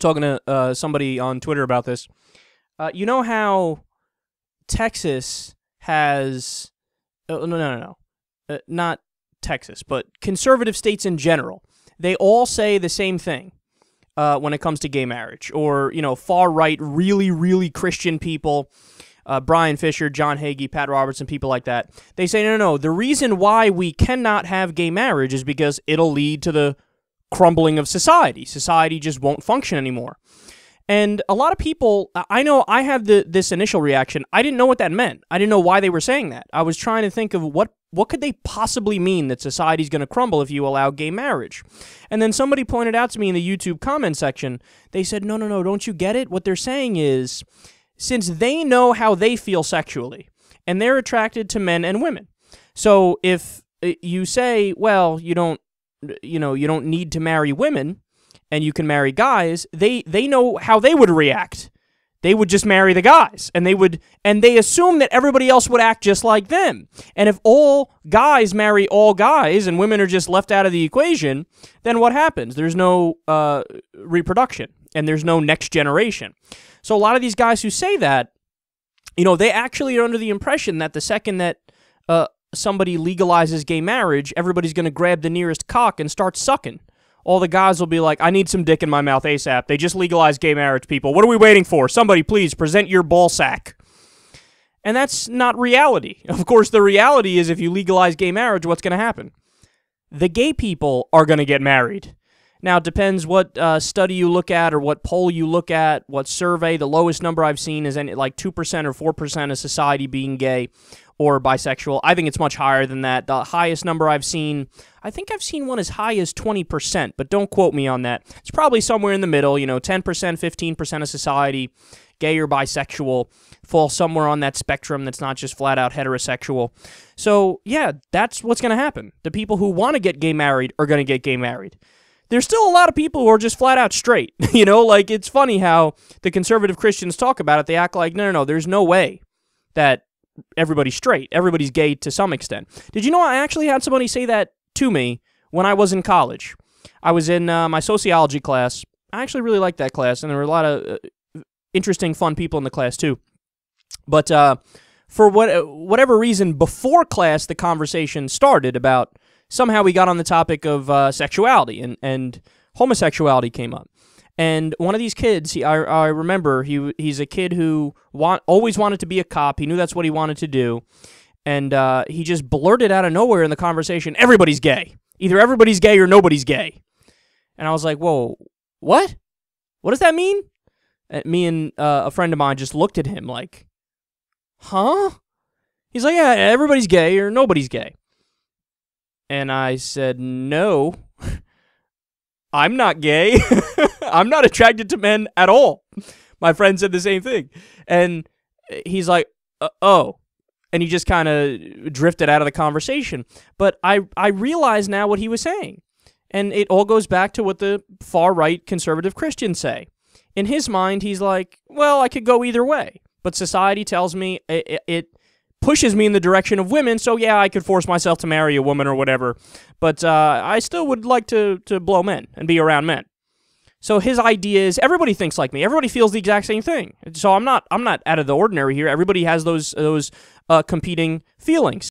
talking to somebody on Twitter about this. You know how Texas has... no. Not Texas, but conservative states in general. They all say the same thing when it comes to gay marriage. Or, far-right, really, really Christian people, Brian Fisher, John Hagee, Pat Robertson, people like that. They say, no, the reason why we cannot have gay marriage is because it'll lead to the crumbling of society. Society just won't function anymore. And a lot of people, I know I have this initial reaction. I didn't know what that meant. I didn't know why they were saying that. I was trying to think of what could they possibly mean that society's going to crumble if you allow gay marriage. And then somebody pointed out to me in the YouTube comment section, they said, no, don't you get it? What they're saying is, since they know how they feel sexually, and they're attracted to men and women. So if you say, well, you don't need to marry women, and you can marry guys, they know how they would react. They would just marry the guys, and they assume that everybody else would act just like them. And if all guys marry all guys and women are just left out of the equation, then what happens? There's no reproduction, and there's no next generation. So a lot of these guys who say that, they actually are under the impression that the second that somebody legalizes gay marriage, everybody's going to grab the nearest cock and start sucking. All the guys will be like, I need some dick in my mouth ASAP. They just legalized gay marriage, people. What are we waiting for? Somebody, please, present your ball sack. And that's not reality. Of course, the reality is if you legalize gay marriage, what's going to happen? The gay people are going to get married. Now, it depends what study you look at or what poll you look at, what survey. The lowest number I've seen is like 2% or 4% of society being gay or bisexual. I think it's much higher than that. The highest number I've seen, I think I've seen one as high as 20%, but don't quote me on that. It's probably somewhere in the middle, 10%, 15% of society, gay or bisexual, fall somewhere on that spectrum that's not just flat out heterosexual. So, yeah, that's what's going to happen. The people who want to get gay married are going to get gay married. There's still a lot of people who are just flat out straight. It's funny how the conservative Christians talk about it. They act like, no, there's no way that everybody's straight. Everybody's gay to some extent. Did you know I actually had somebody say that to me when I was in college? I was in my sociology class. I actually really liked that class, and there were a lot of interesting, fun people in the class too. But for whatever reason, before class, the conversation started about somehow we got on the topic of sexuality, and homosexuality came up. And one of these kids, I remember, he's a kid who always wanted to be a cop. He knew that's what he wanted to do. And he just blurted out of nowhere in the conversation, everybody's gay. Either everybody's gay or nobody's gay. And I was like, whoa, what? What does that mean? Me and a friend of mine just looked at him like, huh? He's like, yeah, everybody's gay or nobody's gay. And I said, no, I'm not gay. I'm not attracted to men at all. My friend said the same thing. And he's like, oh. And he just kind of drifted out of the conversation. But I realize now what he was saying. And it all goes back to what the far-right conservative Christians say. In his mind, he's like, well, I could go either way. But society tells me it pushes me in the direction of women, so yeah, I could force myself to marry a woman or whatever. But I still would like to blow men and be around men. So his idea is everybody thinks like me. Everybody feels the exact same thing. So I'm not out of the ordinary here. Everybody has those competing feelings.